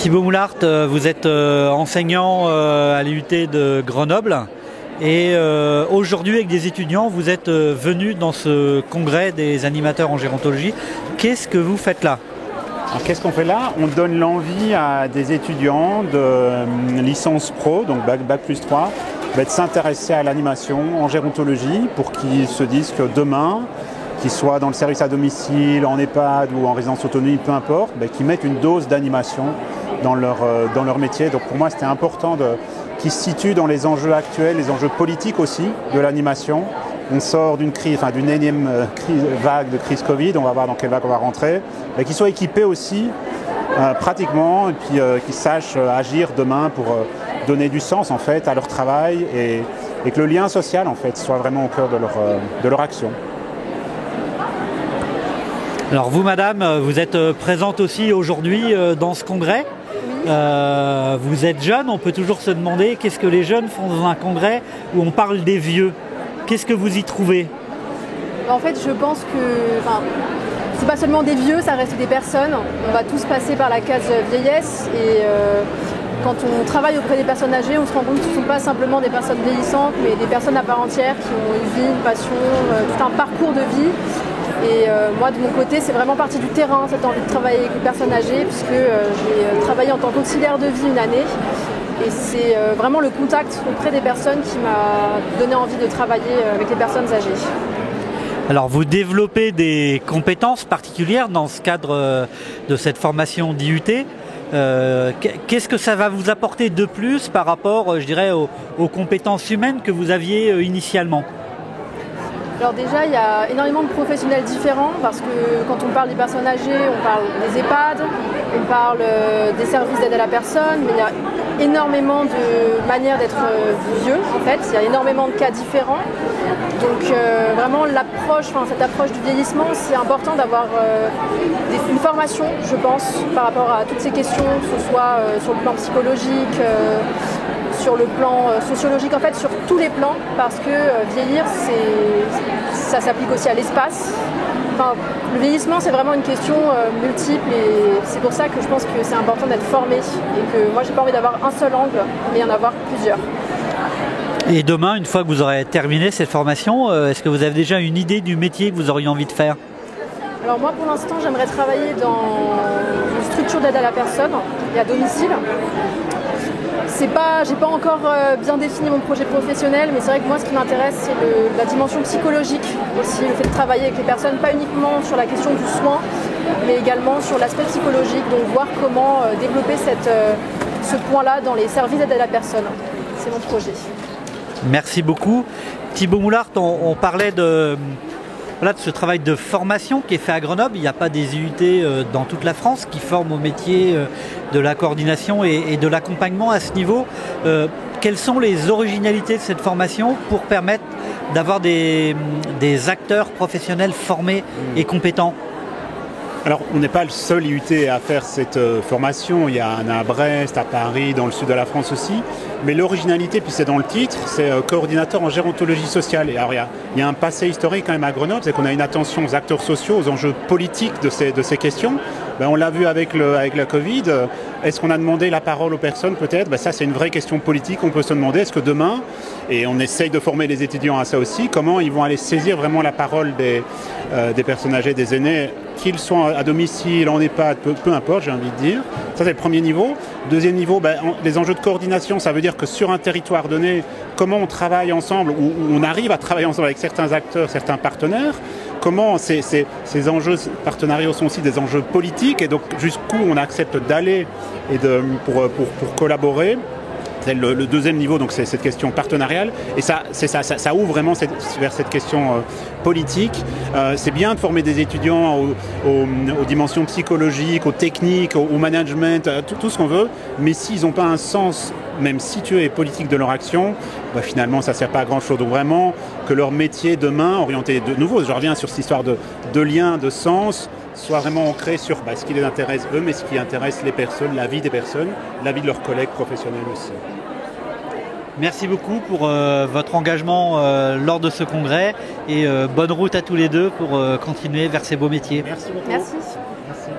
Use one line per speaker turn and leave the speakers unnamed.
Thibaut Moulart, vous êtes enseignant à l'IUT de Grenoble et aujourd'hui avec des étudiants vous êtes venus dans ce congrès des animateurs en gérontologie. Qu'est-ce que vous faites là?
Alors, qu'est-ce qu'on fait là? On donne l'envie à des étudiants de licence pro, donc bac plus 3, de s'intéresser à l'animation en gérontologie pour qu'ils se disent que demain, qu'ils soient dans le service à domicile, en EHPAD ou en résidence autonomie, peu importe, qu'ils mettent une dose d'animation dans leur métier. Donc pour moi, c'était important qu'ils se situent dans les enjeux actuels, les enjeux politiques aussi de l'animation. On sort d'une crise, d'une énième vague de crise Covid, on va voir dans quelle vague on va rentrer, qu'ils soient équipés aussi pratiquement et puis qu'ils sachent agir demain pour donner du sens en fait à leur travail et que le lien social en fait soit vraiment au cœur de leur action.
Alors vous, madame, vous êtes présente aussi aujourd'hui dans ce congrès. Vous êtes jeune, on peut toujours se demander qu'est-ce que les jeunes font dans un congrès où on parle des vieux. Qu'est-ce que vous y trouvez?
En fait, je pense que c'est pas seulement des vieux, ça reste des personnes. On va tous passer par la case vieillesse et quand on travaille auprès des personnes âgées, on se rend compte que ce ne sont pas simplement des personnes vieillissantes, mais des personnes à part entière qui ont une vie, une passion, tout un parcours de vie. Et moi, de mon côté, c'est vraiment partie du terrain, cette envie de travailler avec les personnes âgées, puisque j'ai travaillé en tant qu'auxiliaire de vie une année. Et c'est vraiment le contact auprès des personnes qui m'a donné envie de travailler avec les personnes âgées.
Alors vous développez des compétences particulières dans ce cadre de cette formation d'IUT. Qu'est-ce que ça va vous apporter de plus par rapport, je dirais, aux compétences humaines que vous aviez initialement?
Alors déjà, il y a énormément de professionnels différents parce que quand on parle des personnes âgées, on parle des EHPAD, on parle des services d'aide à la personne, mais il y a énormément de manières d'être vieux en fait, il y a énormément de cas différents. Donc vraiment cette approche du vieillissement, c'est important d'avoir une formation, je pense, par rapport à toutes ces questions, que ce soit sur le plan psychologique, sur le plan sociologique, en fait sur tous les plans, parce que vieillir, ça s'applique aussi à l'espace. Le vieillissement, c'est vraiment une question multiple et c'est pour ça que je pense que c'est important d'être formé et que moi, j'ai pas envie d'avoir un seul angle, mais en avoir plusieurs.
Et demain, une fois que vous aurez terminé cette formation, est-ce que vous avez déjà une idée du métier que vous auriez envie de faire?
Alors moi, pour l'instant, j'aimerais travailler dans une structure d'aide à la personne et à domicile. J'ai pas encore bien défini mon projet professionnel, mais c'est vrai que moi ce qui m'intéresse c'est la dimension psychologique aussi, le fait de travailler avec les personnes, pas uniquement sur la question du soin, mais également sur l'aspect psychologique, donc voir comment développer ce point-là dans les services d'aide à la personne. C'est mon projet.
Merci beaucoup. Thibaut Moulart, on parlait de ce travail de formation qui est fait à Grenoble. Il n'y a pas des IUT dans toute la France qui forment au métier de la coordination et de l'accompagnement à ce niveau. Quelles sont les originalités de cette formation pour permettre d'avoir des acteurs professionnels formés et compétents?
Alors, on n'est pas le seul IUT à faire cette formation. Il y en a à Brest, à Paris, dans le sud de la France aussi. Mais l'originalité, puis c'est dans le titre, c'est coordinateur en gérontologie sociale. Et alors, il y a un passé historique quand même à Grenoble, c'est qu'on a une attention aux acteurs sociaux, aux enjeux politiques de ces questions. On l'a vu avec la Covid. Est-ce qu'on a demandé la parole aux personnes peut-être? Ça, c'est une vraie question politique. On peut se demander, est-ce que demain, et on essaye de former les étudiants à ça aussi, comment ils vont aller saisir vraiment la parole des personnes âgées, des aînés, qu'ils soient à domicile, en EHPAD, peu importe, j'ai envie de dire. Ça, c'est le premier niveau. Deuxième niveau, les enjeux de coordination, ça veut dire que sur un territoire donné, comment on travaille ensemble, ou on arrive à travailler ensemble avec certains acteurs, certains partenaires, comment ces enjeux partenariaux sont aussi des enjeux politiques, et donc jusqu'où on accepte d'aller pour collaborer. C'est le deuxième niveau, donc c'est cette question partenariale, et ça ouvre vraiment vers cette question politique. C'est bien de former des étudiants aux dimensions psychologiques, aux techniques, au management, tout ce qu'on veut, mais s'ils n'ont pas un sens, même situé et politique de leur action, finalement ça ne sert pas à grand chose. Donc vraiment que leur métier demain, orienté de nouveau, je reviens sur cette histoire de lien, de sens, soit vraiment ancré sur ce qui les intéresse eux, mais ce qui intéresse les personnes, la vie des personnes, la vie de leurs collègues professionnels aussi.
Merci beaucoup pour votre engagement lors de ce congrès et bonne route à tous les deux pour continuer vers ces beaux métiers.
Merci beaucoup.
Merci.
Merci.